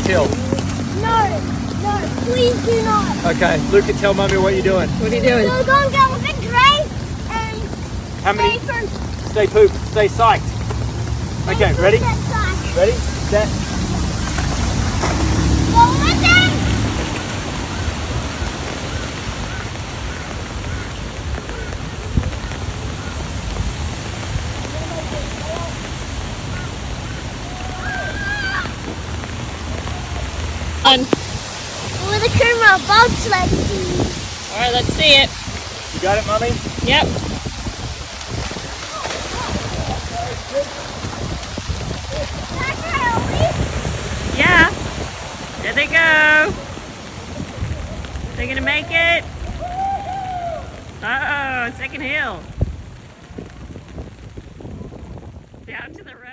hill? No, please do not. Okay, Luca, tell Mummy what you're doing. What are you doing? So we're going to go with the gray and How many? stay Stay poop. Stay psyched. Okay, ready? Ready? Set. Go with them. With a camera bobsled. All right, let's see it. You got it, Mummy? Yep. Yeah. There they go. They're gonna make it. Uh-oh, second hill. Down to the right.